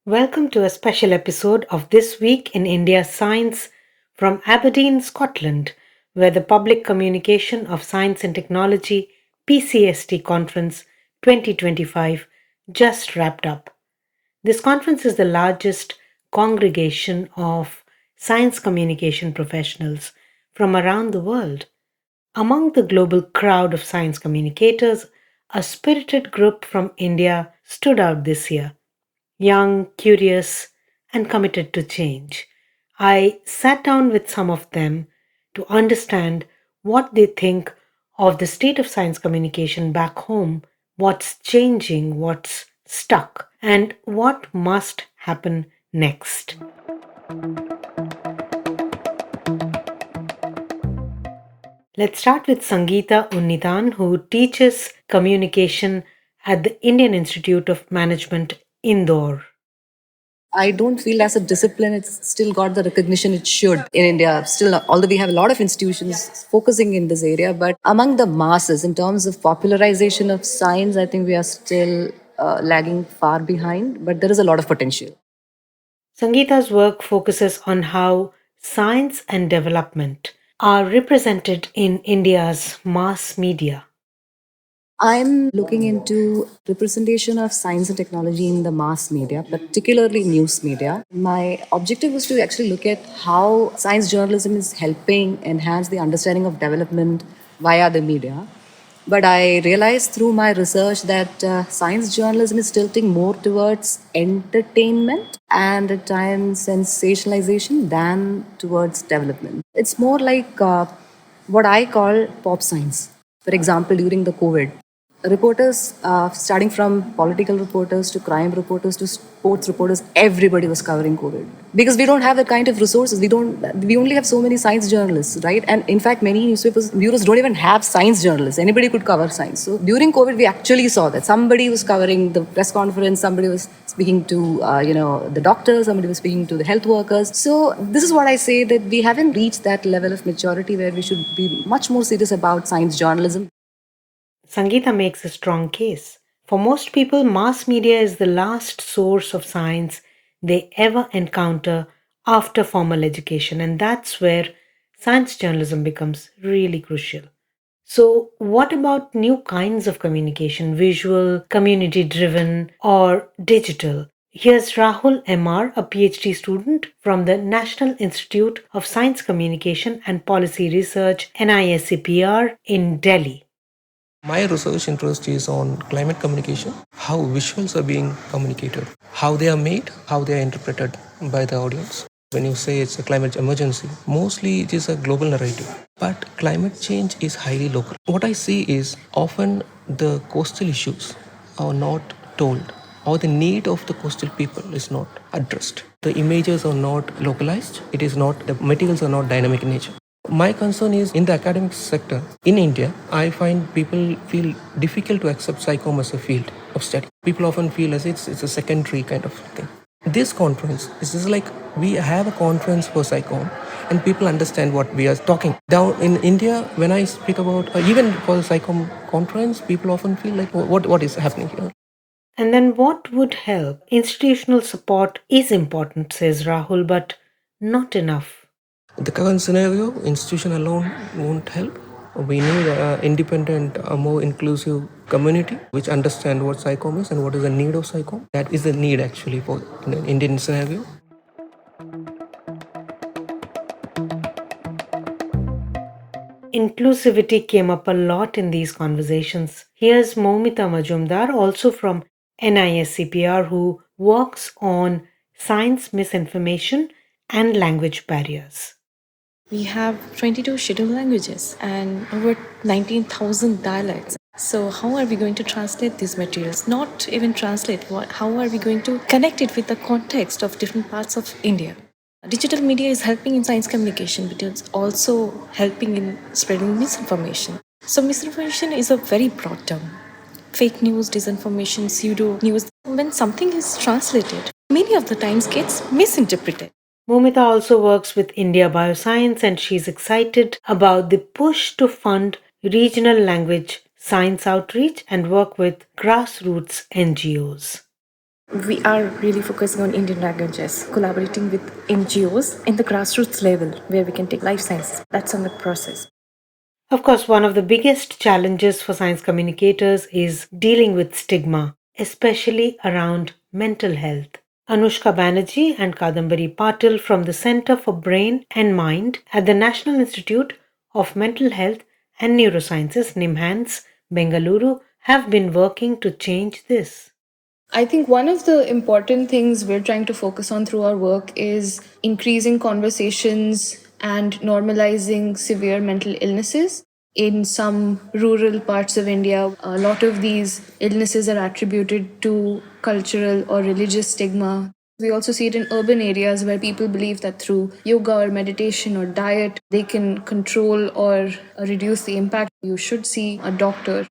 Welcome to a special episode of This Week in India Science from Aberdeen, Scotland, where the Public Communication of Science and Technology PCST Conference 2025 just wrapped up. This conference is the largest congregation of science communication professionals from around the world. Among the global crowd of science communicators, a spirited group from India stood out this year. Young, curious, and committed to change. I sat down with some of them to understand what they think of the state of science communication back home, what's changing, what's stuck, and what must happen next. Let's start with Sangeeta Unnitan, who teaches communication at the Indian Institute of Management, Indore. I don't feel as a discipline it's still got the recognition it should in India. Still, although we have a lot of institutions focusing in this area, but among the masses, in terms of popularization of science, I think we are still lagging far behind, but there is a lot of potential. Sangeeta's work focuses on how science and development are represented in India's mass media. I'm looking into representation of science and technology in the mass media, particularly news media. My objective was to actually look at how science journalism is helping enhance the understanding of development via the media. But I realized through my research that science journalism is tilting more towards entertainment and at times sensationalization than towards development. It's more like what I call pop science. For example, during the COVID, reporters, starting from political reporters to crime reporters to sports reporters, everybody was covering COVID because we don't have that kind of resources. We only have so many science journalists, right? And in fact, many newspapers bureaus don't even have science journalists. Anybody could cover science. So during COVID, we actually saw that somebody was covering the press conference, somebody was speaking to the doctors, somebody was speaking to the health workers. So this is what I say, that we haven't reached that level of maturity where we should be much more serious about science journalism. Sangeeta makes a strong case. For most people, mass media is the last source of science they ever encounter after formal education, and that's where science journalism becomes really crucial. So, what about new kinds of communication, visual, community driven, or digital? Here's Rahul MR, a PhD student from the National Institute of Science Communication and Policy Research, NISCPR, in Delhi. My research interest is on climate communication, how visuals are being communicated, how they are made, how they are interpreted by the audience. When you say it's a climate emergency, mostly it is a global narrative, but climate change is highly local. What I see is often the coastal issues are not told, or the need of the coastal people is not addressed. The images are not localized, the materials are not dynamic in nature. My concern is in the academic sector. In India, I find people feel difficult to accept psychom as a field of study. People often feel as it's a secondary kind of thing. This conference is just like we have a conference for psychom and people understand what we are talking. Down in India, when I speak about, even for the psychom conference, people often feel like, what is happening here? And then what would help? Institutional support is important, says Rahul, but not enough. The current scenario, institution alone won't help. We need an independent, a more inclusive community which understand what psychom is and what is the need of psychom. That is the need actually for an Indian scenario. Inclusivity came up a lot in these conversations. Here's Moumita Majumdar, also from NISCPR, who works on science misinformation and language barriers. We have 22 scheduled languages and over 19,000 dialects. So how are we going to translate these materials? Not even translate, how are we going to connect it with the context of different parts of India? Digital media is helping in science communication, but it's also helping in spreading misinformation. So misinformation is a very broad term. fake news, disinformation, pseudo news. When something is translated, many of the times gets misinterpreted. Momita also works with India Bioscience and she's excited about the push to fund regional language science outreach and work with grassroots NGOs. We are really focusing on Indian languages, collaborating with NGOs in the grassroots level where we can take life sciences. That's on the process. Of course, one of the biggest challenges for science communicators is dealing with stigma, especially around mental health. Anushka Banerjee and Kadambari Patil from the Center for Brain and Mind at the National Institute of Mental Health and Neurosciences, NIMHANS, Bengaluru, have been working to change this. I think one of the important things we're trying to focus on through our work is increasing conversations and normalizing severe mental illnesses. In some rural parts of India, a lot of these illnesses are attributed to cultural or religious stigma. We also see it in urban areas where people believe that through yoga or meditation or diet, they can control or reduce the impact. You should see a doctor.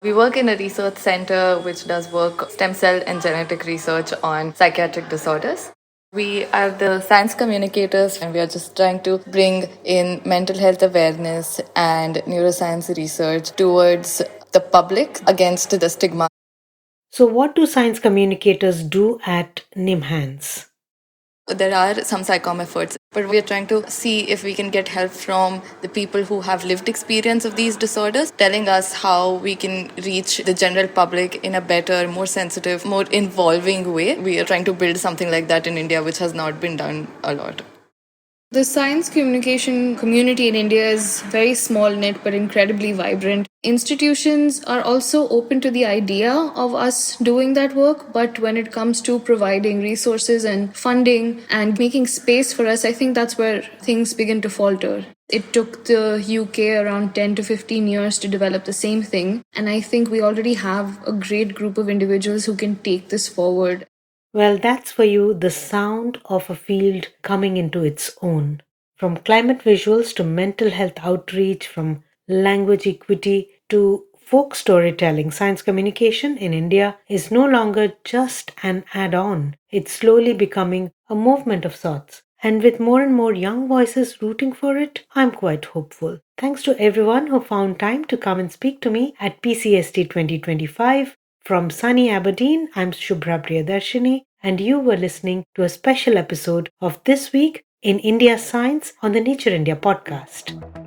We work in a research center which does work stem cell and genetic research on psychiatric disorders. We are the science communicators and we are just trying to bring in mental health awareness and neuroscience research towards the public against the stigma. So, what do science communicators do at NIMHANS? There are some psychom efforts, but we are trying to see if we can get help from the people who have lived experience of these disorders, telling us how we can reach the general public in a better, more sensitive, more involving way. We are trying to build something like that in India, which has not been done a lot. The science communication community in India is very small knit but incredibly vibrant. Institutions are also open to the idea of us doing that work, but when it comes to providing resources and funding and making space for us, I think that's where things begin to falter. It took the UK around 10 to 15 years to develop the same thing, and I think we already have a great group of individuals who can take this forward. Well, that's for you the sound of a field coming into its own. From climate visuals to mental health outreach, from language equity to folk storytelling, science communication in India is no longer just an add on. It's slowly becoming a movement of sorts. And with more and more young voices rooting for it, I'm quite hopeful. Thanks to everyone who found time to come and speak to me at PCST 2025. From sunny Aberdeen, I'm Shubhra Priyadarshini, and you were listening to a special episode of This Week in India Science on the Nature India podcast.